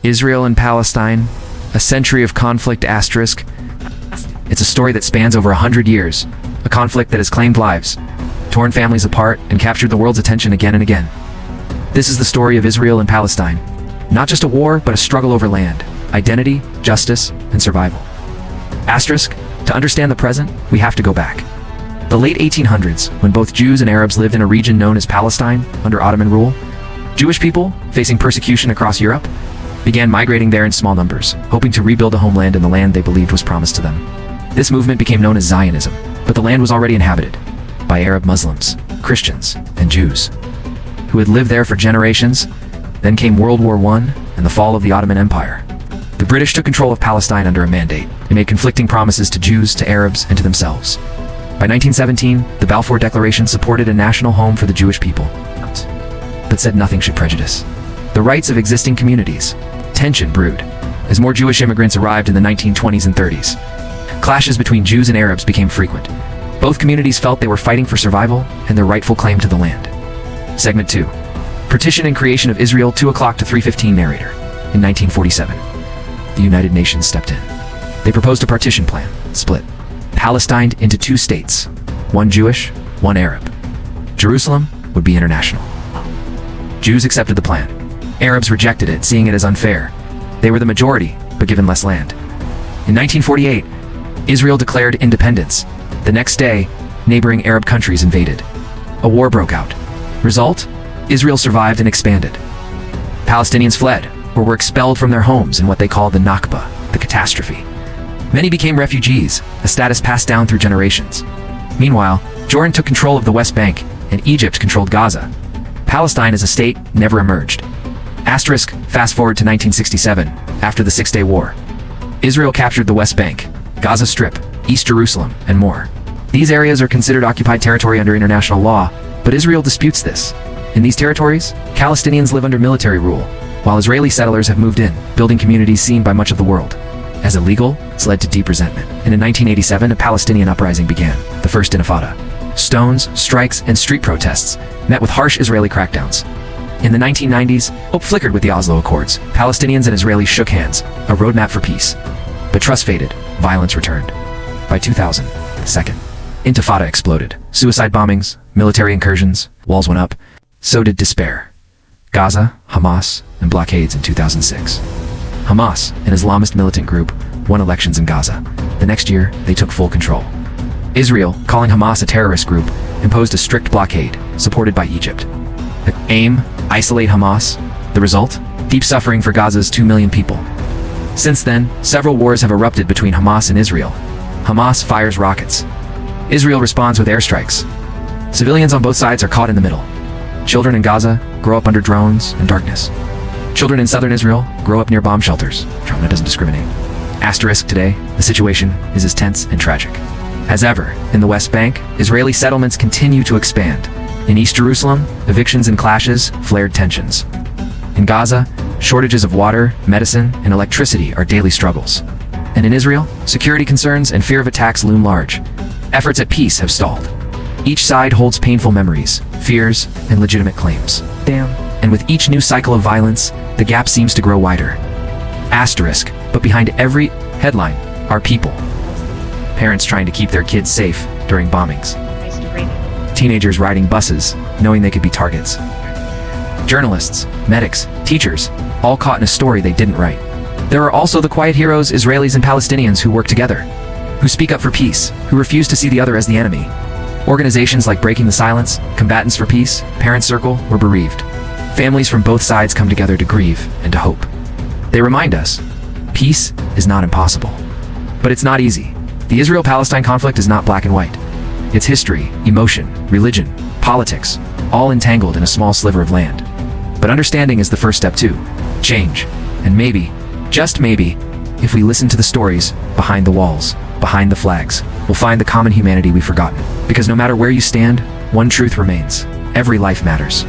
Israel and Palestine, a century of conflict asterisk. It's a story that spans over 100 years, a conflict that has claimed lives, torn families apart, and captured the world's attention again and again. This is the story of Israel and Palestine. Not just a war, but a struggle over land, identity, justice, and survival. Asterisk, to understand the present, we have to go back. The late 1800s, when both Jews and Arabs lived in a region known as Palestine, under Ottoman rule, Jewish people, facing persecution across Europe, began migrating there in small numbers, hoping to rebuild a homeland in the land they believed was promised to them. This movement became known as Zionism, but the land was already inhabited by Arab Muslims, Christians, and Jews, who had lived there for generations. Then came World War I and the fall of the Ottoman Empire. The British took control of Palestine under a mandate and made conflicting promises to Jews, to Arabs, and to themselves. By 1917, the Balfour Declaration supported a national home for the Jewish people, but said nothing should prejudice the rights of existing communities. Tension brewed as more Jewish immigrants arrived in the 1920s and 30s. Clashes between Jews and Arabs became frequent. Both communities felt they were fighting for survival and their rightful claim to the land. Segment 2. Partition and creation of Israel, 2 o'clock to 3:15 narrator. In 1947, the United Nations stepped in. They proposed a partition plan, split Palestine into 2 states, one Jewish, one Arab. Jerusalem would be international. Jews accepted the plan. Arabs rejected it, seeing it as unfair. They were the majority, but given less land. In 1948, Israel declared independence. The next day, neighboring Arab countries invaded. A war broke out. Result? Israel survived and expanded. Palestinians fled, or were expelled from their homes in what they called the Nakba, the catastrophe. Many became refugees, a status passed down through generations. Meanwhile, Jordan took control of the West Bank, and Egypt controlled Gaza. Palestine as a state never emerged. Asterisk, fast forward to 1967, after the Six-Day War. Israel captured the West Bank, Gaza Strip, East Jerusalem, and more. These areas are considered occupied territory under international law, but Israel disputes this. In these territories, Palestinians live under military rule, while Israeli settlers have moved in, building communities seen by much of the world as illegal. It's led to deep resentment, and in 1987 a Palestinian uprising began, the first intifada. Stones, strikes, and street protests met with harsh Israeli crackdowns. In the 1990s, hope flickered with the Oslo Accords. Palestinians and Israelis shook hands, a roadmap for peace. But trust faded, violence returned. By 2000, second intifada exploded. Suicide bombings, military incursions, walls went up. So did despair. Gaza, Hamas, and blockades in 2006. Hamas, an Islamist militant group, won elections in Gaza. The next year, they took full control. Israel, calling Hamas a terrorist group, imposed a strict blockade, supported by Egypt. The aim? Isolate Hamas. The result? Deep suffering for Gaza's 2 million people. Since then, several wars have erupted between Hamas and Israel. Hamas fires rockets. Israel responds with airstrikes. Civilians on both sides are caught in the middle. Children in Gaza grow up under drones and darkness. Children in southern Israel grow up near bomb shelters. Trauma doesn't discriminate. Asterisk, today, the situation is as tense and tragic as ever. In the West Bank, Israeli settlements continue to expand. In East Jerusalem, evictions and clashes flared tensions. In Gaza, shortages of water, medicine, and electricity are daily struggles. And in Israel, security concerns and fear of attacks loom large. Efforts at peace have stalled. Each side holds painful memories, fears, and legitimate claims. And with each new cycle of violence, the gap seems to grow wider. Asterisk, but behind every headline are people. Parents trying to keep their kids safe during bombings. Teenagers riding buses, knowing they could be targets. Journalists, medics, teachers, all caught in a story they didn't write. There are also the quiet heroes, Israelis and Palestinians, who work together, who speak up for peace, who refuse to see the other as the enemy. Organizations like Breaking the Silence, Combatants for Peace, Parent Circle were bereaved. Families from both sides come together to grieve and to hope. They remind us, peace is not impossible. But it's not easy. The Israel-Palestine conflict is not black and white. It's history, emotion, religion, politics, all entangled in a small sliver of land. But understanding is the first step to change. And maybe, just maybe, if we listen to the stories behind the walls, behind the flags, we'll find the common humanity we've forgotten. Because no matter where you stand, one truth remains. Every life matters.